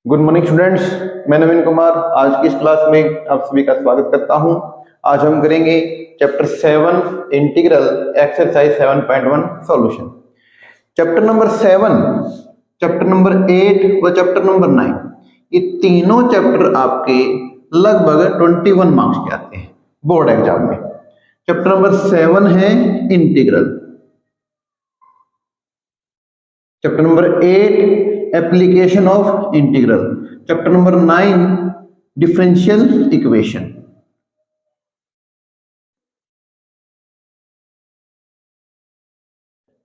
Good morning students. मैं नवीन कुमार आज की इस क्लास में आप सभी का स्वागत करता हूं। आज हम करेंगे chapter 7 integral exercise 7.1 solution. Chapter number 7, chapter number 8 व चैप्टर नंबर 9 ये तीनों चैप्टर आपके लगभग 21 मार्क्स के आते हैं बोर्ड एग्जाम में। चैप्टर नंबर 7 है integral, chapter number 8 application of integral, chapter number 9 differential equation.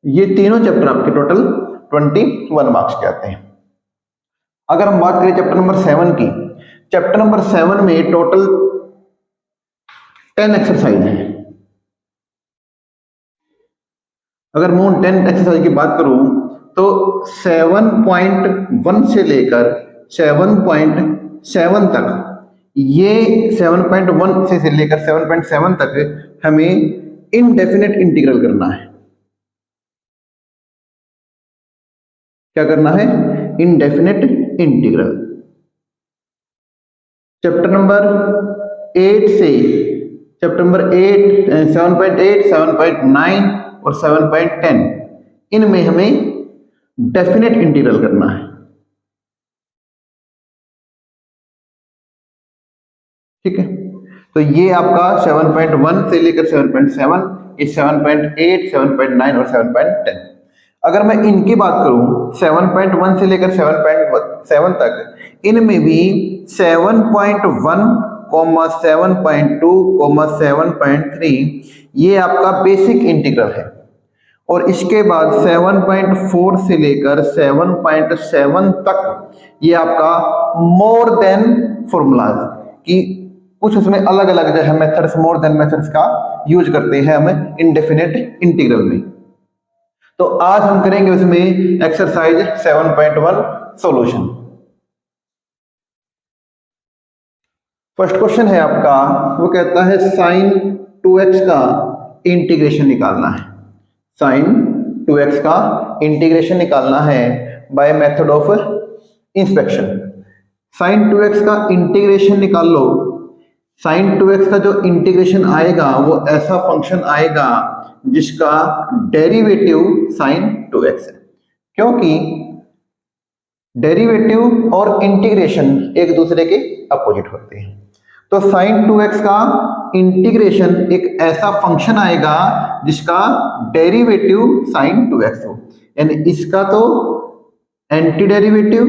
ये तीनों चैप्टर आपके टोटल 21 मार्क्स के आते हैं। अगर हम बात करें चैप्टर नंबर 7 की, चैप्टर नंबर 7 में टोटल 10 एक्सरसाइज है। अगर मैं उन 10 एक्सरसाइज की बात करूं तो 7.1 से लेकर 7.7 तक, ये 7.1 से लेकर 7.7 तक हमें इनडेफिनेट इंटीग्रल करना है। क्या करना है? Indefinite integral. चैप्टर नंबर 8 से चैप्टर नंबर 8 7.8 7.9 और 7.10 इनमें हमें डेफिनेट इंटीग्रल करना है। ठीक है, तो ये आपका 7.1 से लेकर 7.7, ये 7.8 7.9 और 7.10। अगर मैं इनकी बात करूं 7.1 से लेकर 7.7 तक, इनमें भी 7.1 7.2 7.3 ये आपका बेसिक इंटीग्रल है। और इसके बाद 7.4 से लेकर 7.7 तक ये आपका मोर देन फॉर्मूलाज की कुछ उसमें अलग अलग जो है मेथड्स, मोर देन मेथड्स का यूज करते हैं हम इनडेफिनेट इंटीग्रल में। तो आज हम करेंगे उसमें एक्सरसाइज 7.1 सॉल्यूशन। फर्स्ट क्वेश्चन है आपका, वो कहता है sin 2x का इंटीग्रेशन निकालना है। sin 2x का इंटीग्रेशन निकालना है bye method of inspection. sin 2x का इंटीग्रेशन निकाल लो। sin 2x का जो इंटीग्रेशन आएगा वो ऐसा फंक्शन आएगा जिसका डेरिवेटिव sin 2x है, क्योंकि डेरिवेटिव और इंटीग्रेशन एक दूसरे के अपोजिट होते हैं। तो sin 2x का इंटीग्रेशन एक ऐसा फंक्शन आएगा जिसका डेरिवेटिव sin 2x हो, यानी इसका तो एंटी डेरिवेटिव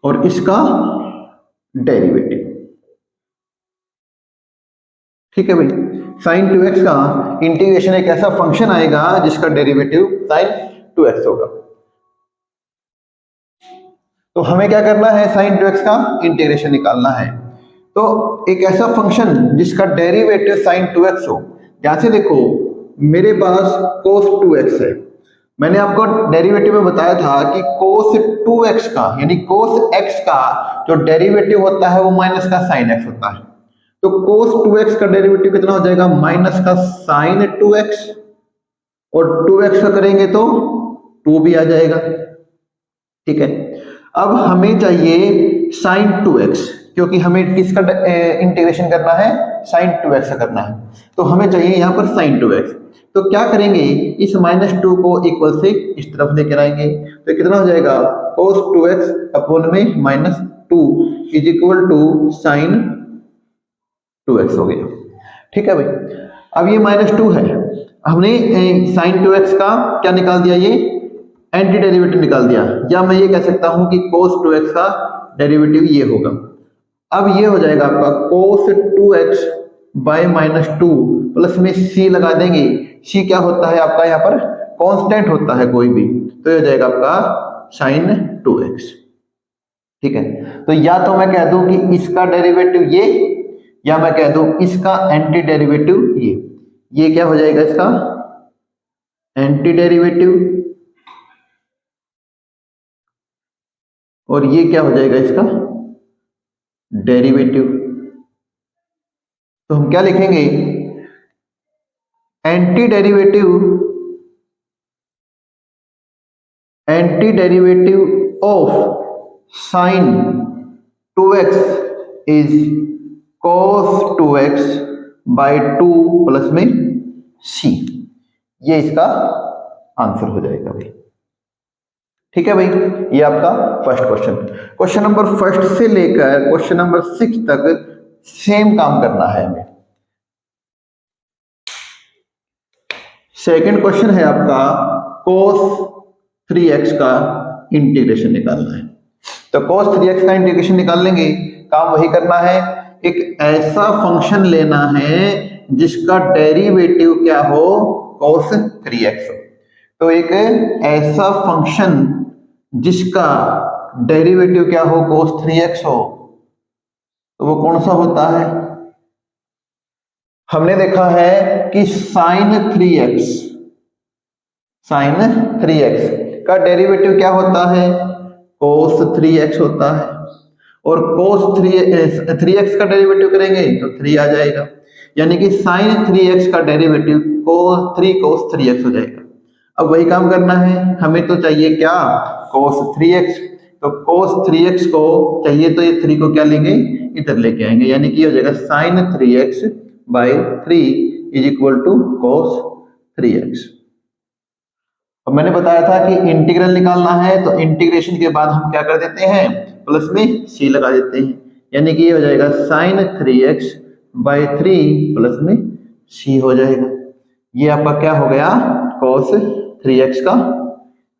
और इसका डेरिवेटिव। ठीक है भाई, sin 2x का इंटीग्रेशन एक ऐसा फंक्शन आएगा जिसका डेरिवेटिव sin 2x होगा। तो हमें क्या करना है? sin 2x का इंटीग्रेशन निकालना है। तो एक ऐसा फंक्शन जिसका डेरिवेटिव sin 2x हो, यहां से देखो मेरे पास cos 2x है। मैंने आपको डेरिवेटिव में बताया था कि cos 2x का यानी cos x का जो डेरिवेटिव होता है वो माइनस का sin x होता है। तो cos 2x का डेरिवेटिव कितना हो जाएगा? माइनस का sin 2x, और 2x का करेंगे तो 2 भी आ जाएगा। ठीक है, अब हमें चाहिए sin 2x, क्योंकि हमें किसका इंटीग्रेशन करना है? sin 2x का करना है। तो हमें चाहिए यहाँ पर sin 2x। तो क्या करेंगे? इस -2 को इक्वल से इस तरफ लेकर आएंगे, तो कितना हो जाएगा? cos 2x अपॉन में -2 is equal to sin 2x हो गया। ठीक है भाई, अब ये -2 है, हमने sin 2x का क्या निकाल दिया? ये एंटी डेरिवेटिव निकाल दिया, या मैं ये कह सकता हूं कि cos 2x का डेरिवेटिव ये होगा। अब ये हो जाएगा आपका cos 2x बाय -2 प्लस में c लगा देंगे। c क्या होता है आपका? यहाँ पर कांस्टेंट होता है कोई भी, तो ये हो जाएगा आपका sin 2x। ठीक है, तो या तो मैं कह दूं कि इसका डेरिवेटिव ये, या मैं कह दूं इसका एंटी डेरिवेटिव ये क्या हो जाएगा? इसका एंटी डेरिवेटिव, और ये क्या हो जाएगा? इसका डेरिवेटिव। तो हम क्या लिखेंगे? Anti derivative anti derivative of sine 2x is cos 2x by 2 plus में c। ये इसका आंसर हो जाएगा भाई। ठीक है भाई, ये आपका first question. Question number first से लेकर क्वेश्चन नंबर 6 तक सेम काम करना है हमें। सेकंड क्वेश्चन है आपका cos 3x का इंटीग्रेशन निकालना है। तो cos 3x का इंटीग्रेशन निकाल लेंगे, काम वही करना है, एक ऐसा फंक्शन लेना है जिसका डेरिवेटिव क्या हो, cos 3x हो। तो एक ऐसा फंक्शन जिसका डेरिवेटिव क्या हो, cos 3x हो, तो वो कौन सा होता है? हमने देखा है कि sin 3x का डेरिवेटिव क्या होता है, cos 3x होता है। और cos 3x का डेरिवेटिव करेंगे तो 3 आ जाएगा, यानी कि sin 3x का डेरिवेटिव3 cos 3x हो जाएगा। अब वही काम करना है, हमें तो चाहिए क्या, cos 3x। तो cos 3x को चाहिए तो ये 3 को क्या लेंगे, इधर लेके आएंगे, यानी कि हो जाएगा sin 3x by 3 is equal to cos 3x। अब मैंने बताया था कि इंटीग्रल निकालना है, तो इंटीग्रेशन के बाद हम क्या कर देते हैं, प्लस में c लगा देते हैं, यानी कि ये हो जाएगा sin 3x बाई 3 प्लस में c हो जाएगा। ये आपका क्या हो गया, cos 3x का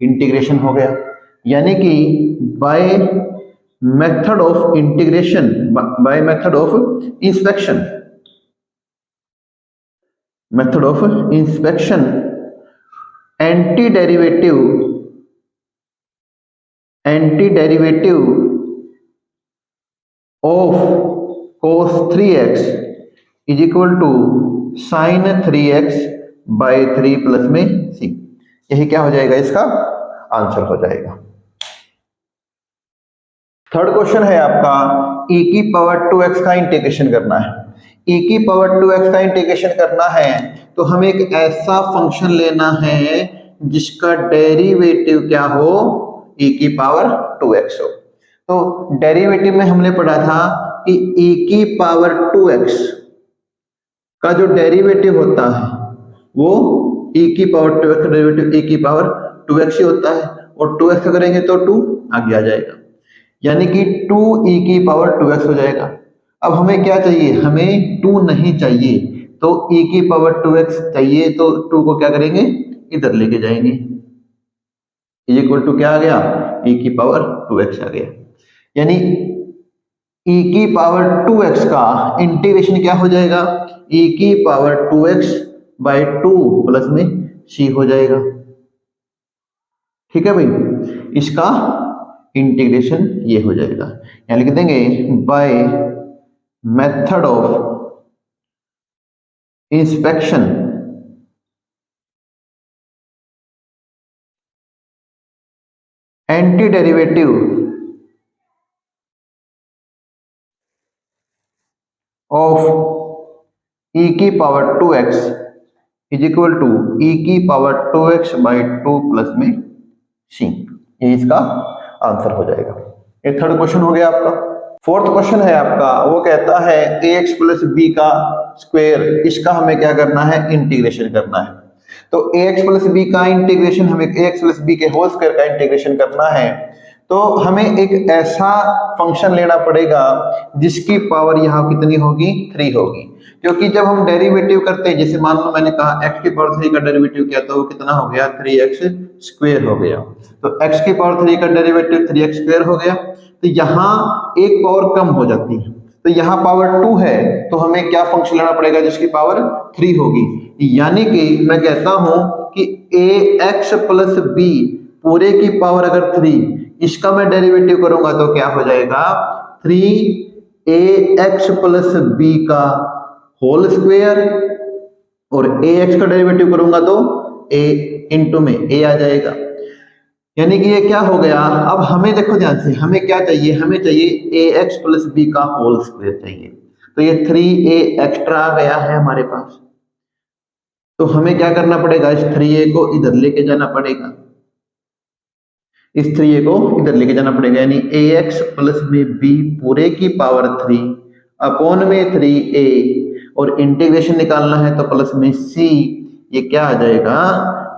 इंटीग्रेशन हो गया। यानी कि by method of integration, by method of inspection, anti derivative of cos 3x is equal to sin 3x by 3 plus में c। यही क्या हो जाएगा, इसका आंसर हो जाएगा। थर्ड क्वेश्चन है आपका e की पावर 2x का इंटीग्रेशन करना है। e की पावर 2x का इंटीग्रेशन करना है तो हमें एक ऐसा फंक्शन लेना है जिसका डेरिवेटिव क्या हो, e की पावर 2x हो। तो डेरिवेटिव में हमने पढ़ा था कि e की पावर 2x का जो डेरिवेटिव होता है वो e की पावर 2x का डेरिवेटिव e की पावर 2x ही होता है, और 2x का करेंगे तो 2 आगे आ जाएगा, यानी कि 2e की पावर 2x हो जाएगा। अब हमें क्या चाहिए, हमें 2 नहीं चाहिए, तो e की पावर 2x चाहिए, तो 2 को क्या करेंगे, इधर लेके जाएंगे, इज इक्वल टू क्या आ गया, e की पावर 2x आ गया। यानी e की पावर 2x का इंटीग्रेशन क्या हो जाएगा, e की पावर 2x बाई 2 प्लस में c हो जाएगा। ठीक है भाई, इसका इंटीग्रेशन ये हो जाएगा, यहाँ लिख देंगे by method of inspection anti derivative of e की power 2x is equal to e की पावर 2x बाई 2 प्लस में c। ये इसका आंसर हो जाएगा। ये थर्ड क्वेश्चन हो गया आपका। फोर्थ क्वेश्चन है आपका, वो कहता है ax प्लस b का स्क्वायर, इसका हमें क्या करना है, इंटीग्रेशन करना है। तो ax प्लस b का इंटीग्रेशन, हमें ax प्लस b के होल स्क्वायर का इंटीग्रेशन करना है, तो हमें एक ऐसा फंक्शन लेना पड़ेगा जिसकी पावर यहाँ कितनी होगी, 3 होगी। क्योंकि जब हम डेरिवेटिव करते हैं, जैसे मान लो मैंने कहा x की पावर 3 का डेरिवेटिव किया तो वो कितना हो गया, 3x स्क्वायर हो गया। तो x की पावर 3 का डेरिवेटिव 3x स्क्वायर हो गया, तो यहाँ एक पावर कम हो जाती है, तो यहाँ पावर 2 है, तो हमें क्या फंक्शन लेना पड़ेगा जिसकी पावर 3 होगी। यानी कि मैं कहता हूं कि ax प्लस b पूरे की पावर अगर 3, इसका मैं डेरिवेटिव करूंगा तो क्या हो जाएगा, 3ax प्लस b का होल स्क्वायर, और ax का डेरिवेटिव करूंगा तो a इंटू में a आ जाएगा। यानी कि ये क्या हो गया, अब हमें देखो ध्यान से, हमें क्या चाहिए, हमें चाहिए ax प्लस b का होल स्क्वायर चाहिए, तो ये 3a एक्स्ट्रा आ गया है हमारे पास, तो हमें क्या करना पड़ेगा, इस 3a को इधर लेके जाना पड़ेगा। इस 3a को इधर लेके जाना पड़ेगा, यानी ax प्लस में b पूरे की पावर 3 अपॉन में 3a, और इंटीग्रेशन निकालना है तो प्लस में c, ये क्या आ जाएगा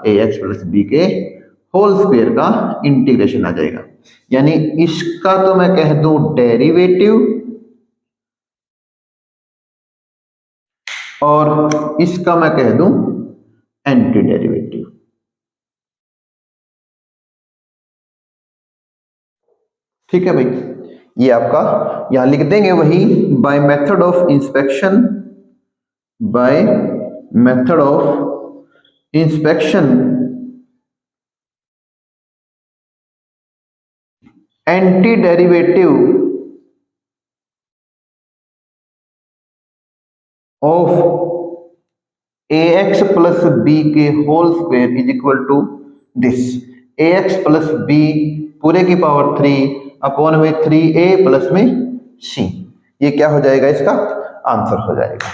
ax प्लस b के होल स्क्वायर का इंटीग्रेशन आ जाएगा। यानी इसका तो मैं कह दूं डेरिवेटिव और इसका मैं कह दूं एंटी डेरिवेटिव। ठीक है भाई, ये आपका यहां लिख देंगे वही, by method of inspection, by method of inspection anti derivative of ax plus b के whole square is equal to this, ax plus b पूरे की पावर 3 अपॉन में 3a प्लस में c, ये क्या हो जाएगा, इसका आंसर हो जाएगा।